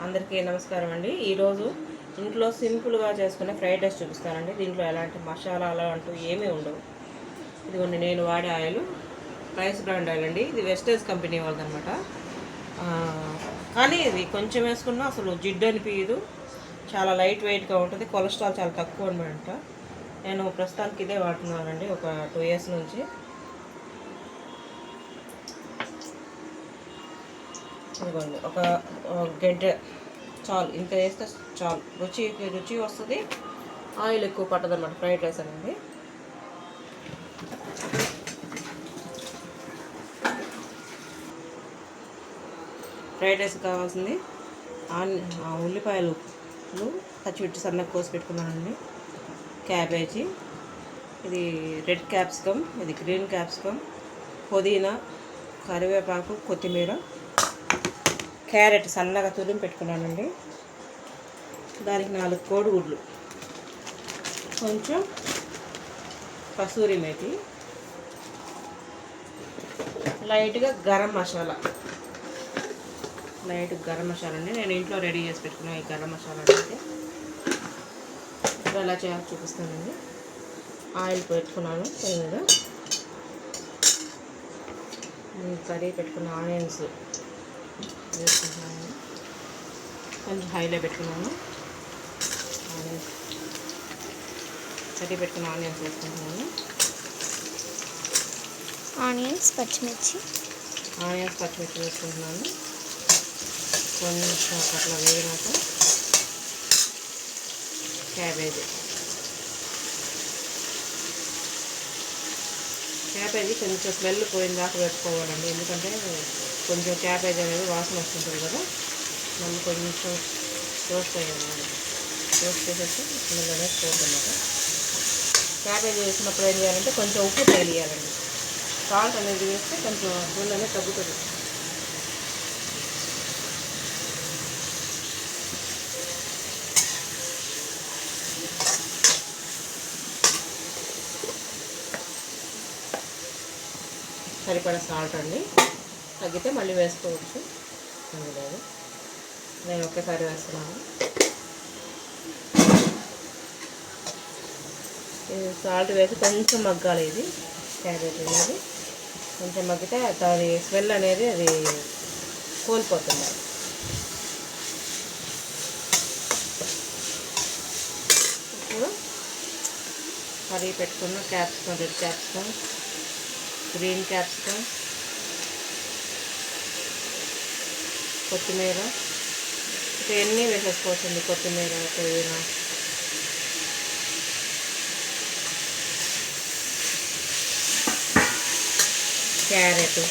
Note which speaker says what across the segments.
Speaker 1: అందరికీ నమస్కారం అండి. ఈరోజు ఇంట్లో సింపుల్గా చేసుకునే ఫ్రైడ్ రైస్ చూపిస్తానండి. దీంట్లో ఎలాంటి మసాలా అలాంటివి ఏమీ ఉండవు. ఇదిగోండి నేను వాడే ఆయిల్ రైస్ బ్రాండ్ ఆయిల్ అండి. ఇది వెస్టేజ్ కంపెనీ వాళ్ళదనమాట. కానీ ఇది కొంచెం వేసుకున్నా అసలు జిడ్డు అనిపించదు. చాలా లైట్ వెయిట్గా ఉంటుంది. కొలెస్ట్రాల్ చాలా తక్కువ అనమాట. నేను ప్రస్తుతానికి ఇదే వాడుతున్నానండి ఒక 2 years నుంచి. ఇదిగోండి ఒక గంట చాలు, ఇంత వేస్తే చాలు. రుచి వస్తుంది. ఆయిల్ ఎక్కువ పట్టదన్నమాట ఫ్రైడ్ రైస్ అనేది. ఫ్రైడ్ రైస్ కావాల్సింది ఉల్లిపాయలు పచ్చిమిర్చి సన్నగా కోసి పెట్టుకున్నానండి. క్యాబేజీ, ఇది రెడ్ క్యాప్సికమ్, ఇది గ్రీన్ క్యాప్సికమ్, పుదీనా, కరివేపాకు, కొత్తిమీర, క్యారెట్ సన్నగా తురిమి పెట్టుకున్నానండి. దానికి 4 కోడిగుడ్లు, కొంచెం కసూరి మేతి, లైట్గా గరం మసాలా అండి. నేను ఇంట్లో రెడీ చేసి పెట్టుకున్నాను ఈ గరం మసాలా అయితే. ఇప్పుడు ఎలా చేయాలో చూపిస్తానండి. ఆయిల్ పెట్టుకున్నాను పొయ్యి మీద. కర్రీ పెట్టుకున్న ఆనియన్స్ వేసుకుంటున్నాను. కొంచెం హైలో పెట్టుకున్నాను. కర్రీ పెట్టుకున్న ఆనియన్స్ వేసుకుంటున్నాను.
Speaker 2: ఆనియన్స్ పచ్చిమిర్చి
Speaker 1: వేసుకుంటున్నాను. కొంచెం అట్లా వేగినాక క్యాబేజీ కొంచెం స్మెల్ పోయిన దాకా పెట్టుకోవాలండి. ఎందుకంటే కొంచెం క్యాబేజీ అనేది వాసన వస్తుంటుంది కదా. మళ్ళీ కొంచెం రోస్ట్ చేసేసి స్మెల్ అనేది పోతుందన్నమాట. క్యాబేజీ వేసినప్పుడు ఏం చేయాలంటే కొంచెం ఉప్పు తేలియాలండి. సాల్ట్ అనేది వేస్తే కొంచెం స్మెల్ అనేది తగ్గుతుంది. సరిపడా సాల్ట్ అండి. తగ్గితే మళ్ళీ వేసుకోవచ్చు, లేదు. నేను ఒకేసారి వేస్తున్నాను. ఇది సాల్ట్ వేసి కొంచెం మగ్గాలి. ఇది క్యాబేజ్ అనేది కొంచెం మగ్గితే దాని స్మెల్ అనేది అది కోల్పోతుంది. ఇప్పుడు కర్రీ పెట్టుకున్న capsicum, red capsicum, green capsicum, కొత్తిమీర, ఇవన్నీ వేసేసుకోవచ్చండి. కొత్తిమీర, పుదీనా, క్యారెట్,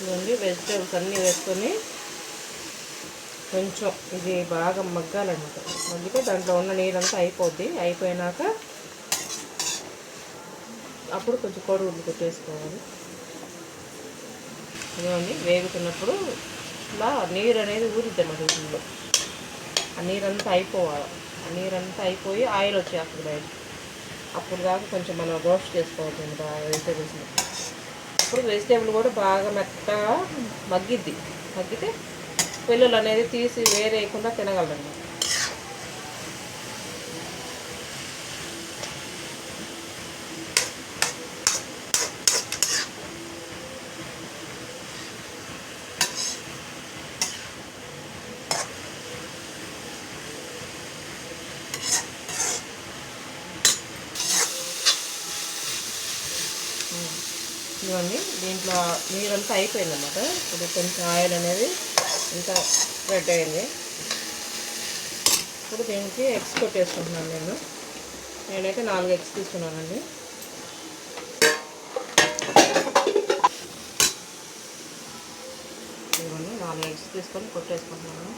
Speaker 1: ఇవన్నీ వెజిటేబుల్స్ అన్నీ వేసుకొని కొంచెం ఇది బాగా మగ్గాలన్నమాట. మగ్గితే దాంట్లో ఉన్న నీరంతా అయిపోయినాక అప్పుడు కొంచెం కోడిగుడ్లు కొట్టేసుకోవాలి. ఇవన్నీ వేగుతున్నప్పుడు ఇలా నీరు అనేది ఊరిద్ది అన్నమాట. వీటిలో ఆ నీరంతా అయిపోవాలి. ఆ నీరంతా అయిపోయి ఆయిల్ వచ్చేస్తుంది బయట. అప్పుడు దాకా కొంచెం మనం రోస్ట్ చేసుకోవాలి బాగా వెజిటేబుల్స్ని. అప్పుడు వెజిటేబుల్ కూడా బాగా మెత్తగా మగ్గితే పిల్లలు అనేది తీసి వేరేయకుండా తినగలరండి. ఇవన్నీ దీంట్లో నీరంతా అయిపోయిందన్నమాట. ఇప్పుడు కొంచెం ఆయిల్ అనేది ఇంకా స్ప్రెడ్ అయింది. ఇప్పుడు దీనికి ఎగ్స్ కొట్టేసుకుంటున్నాను. నేనైతే 4 eggs తీసుకున్నానండి. ఇవన్నీ 4 eggs తీసుకొని కొట్టేసుకుంటున్నాను.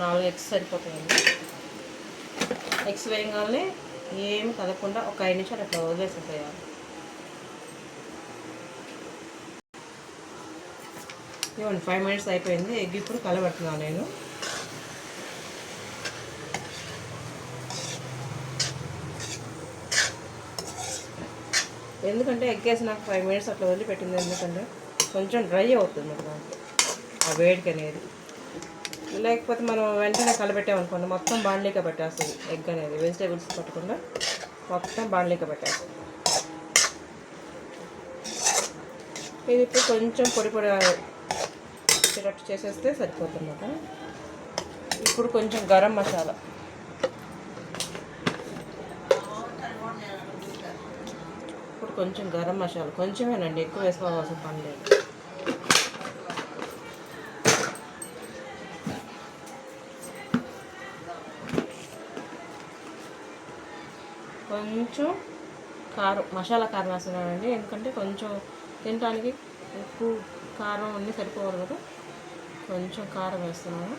Speaker 1: 4 ఎగ్స్ సరిపోతాయండి. ఎగ్స్ వేయగానే ఏమి కదలకుండా ఒక 5 నిమిషాలు అట్లా వదిలేసేసేయాలి. ఇవ్వండి 5 మినిట్స్ అయిపోయింది. ఎగ్ ఇప్పుడు కలబెడుతున్నాను నేను. ఎందుకంటే ఎగ్ వేసి నాకు 5 మినిట్స్ అట్లా వదిలిపెట్టింది. ఎందుకంటే కొంచెం డ్రై అవుతుంది దాంట్లో ఆ వేడికి అనేది. లేకపోతే మనం వెంటనే కలబెట్టామనుకోండి మొత్తం బాండ్లీగా పెట్టేస్తుంది. ఎగ్ అనేది వెజిటేబుల్స్ పట్టకుండా మొత్తం బాండ్లీగా పెట్టేస్తుంది. ఇది ఇప్పుడు కొంచెం పొడి పొడి చిరట్టు చేసేస్తే సరిపోతుందన్నమాట. ఇప్పుడు కొంచెం గరం మసాలా, కొంచెం గరం మసాలా కొంచెమేనండి, ఎక్కువ వేసుకోవాల్సిన పని లేదు. కొంచెం కారం, మసాలా కారం వేస్తున్నానండి. ఎందుకంటే కొంచెం తినడానికి ఉప్పు కారం అన్నీ సరిపోవాలి కదా, కొంచెం కారం వేస్తున్నాను.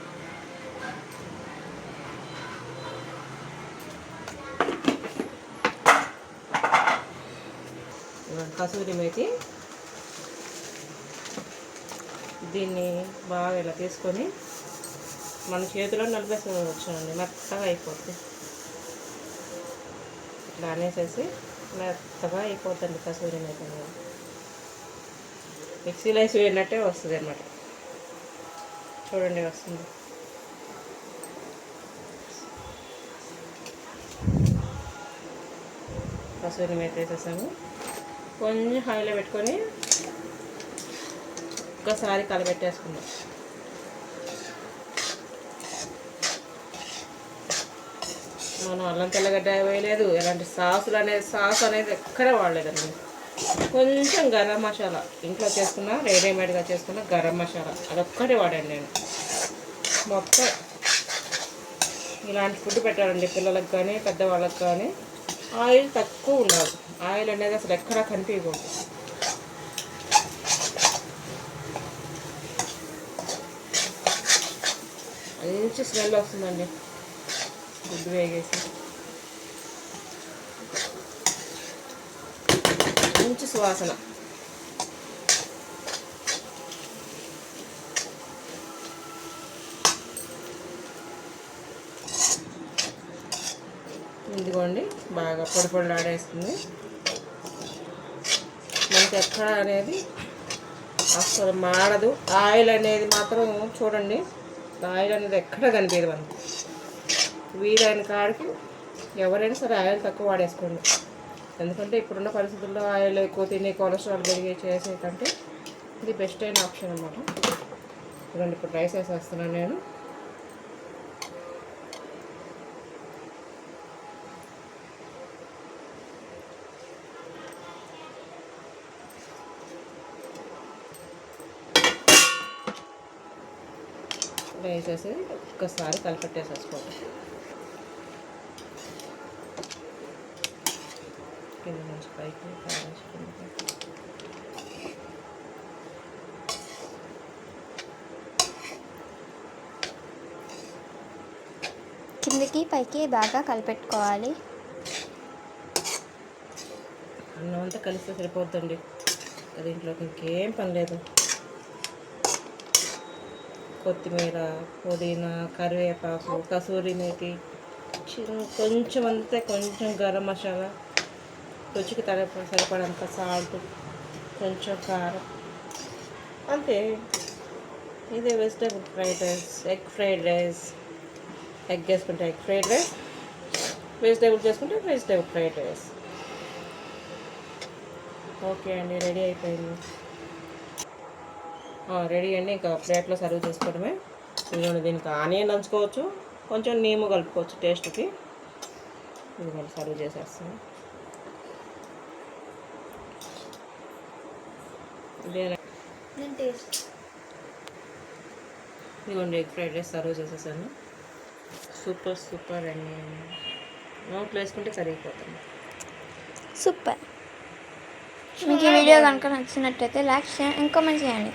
Speaker 1: కసూరి మేతి, దీన్ని బాగా ఇలా తీసుకొని మన చేతిలో నలిపేసుకోవచ్చునండి, మెత్తగా అయిపోతుంది. ఇట్లా అనేసేసి మెత్తగా అయిపోతుంది కసూరి మేతి అనేది. మిక్సీలో వేసి వేసినట్టే వస్తుంది అన్నమాట. చూడండి వస్తుంది. కసూరి మేతి వేసేసాము. కొంచెం హైలో పెట్టుకొని ఒక్కసారి కలబెట్టేసుకుందాం. మనం అల్లం తెల్లగడ్డ వేయలేదు, ఎలాంటి సాస్ అనేది ఎక్కడ వాడలేదండి. కొంచెం గరం మసాలా, ఇంట్లో చేసుకున్న రెడీమేడ్గా చేసుకున్న గరం మసాలా అదొక్కటే వాడాను నేను. మొత్తం ఇలాంటి ఫుడ్ పెట్టాలండి పిల్లలకు కానీ పెద్దవాళ్ళకి కానీ. ఆయిల్ తక్కువ ఉండాలి, ఆయిల్ అనేది అసలు ఎక్కడా కనిపించకూడదు. మంచి స్మెల్ వస్తుందండి గుడ్డు వేగేసి, మంచి సువాసన. ఇదిగోండి బాగా పొడి పొడిలాడేస్తుంది. మనకి ఎక్కడ అనేది అసలు మాడదు. ఆయిల్ అనేది మాత్రం చూడండి, ఆయిల్ అనేది ఎక్కడ కనిపించదు మనకి. వీలైన కాడికి ఎవరైనా సరే ఆయిల్ తక్కువ వాడేసుకోండి. ఎందుకంటే ఇప్పుడున్న పరిస్థితుల్లో ఆయిల్ ఎక్కువ తిని కొలెస్ట్రాల్ పెరిగి చేసే కంటే ఇది బెస్ట్ అయిన ఆప్షన్ అన్నమాట. ఇదండి ఇప్పుడు రైస్ వేసేస్తున్నాను నేను. వేసేసి ఒక్కసారి కలిపెట్టేసేసుకోండి. కింద నుంచి పైకి
Speaker 2: కిందకి పైకి బాగా కలిపెట్టుకోవాలి.
Speaker 1: అన్నం అంతా కలిస్తే సరిపోద్దండి, దీంట్లోకి ఇంకేం పని లేదు. కొత్తిమీర, పుదీనా, కరివేపాకు, కసూరి మేతి, కొంచెం అంతే, కొంచెం గరం మసాలా, రుచికి సరిపడంత సాల్ట్, కొంచెం కారం, అంతే. ఇదే vegetable fried rice, egg fried rice. Egg వేసుకుంటే ఎగ్ ఫ్రైడ్ రైస్, వెజిటేబుల్ చేసుకుంటే వెజిటేబుల్ ఫ్రైడ్ రైస్. ఓకే అండి, రెడీ అయిపోయింది. రెడీ అండి, ఇంకా ప్లేట్లో సర్వ్ చేసుకోవడమే. ఇదిగోండి, దీనికి ఆనియన్ నంచుకోవచ్చు, కొంచెం నీము కలుపుకోవచ్చు టేస్ట్కి. ఇదిగోండి సర్వ్ చేసేస్తాను. ఇదిగోండి ఎగ్ ఫ్రైడ్ రైస్ సర్వ్ చేసేసాను. సూపర్ సూపర్ అండి, నోట్లో వేసుకుంటే సరిగిపోతుంది.
Speaker 2: సూపర్. మీకు ఈ వీడియో కనుక నచ్చినట్టయితే లైక్, షేర్, కామెంట్ చేయండి.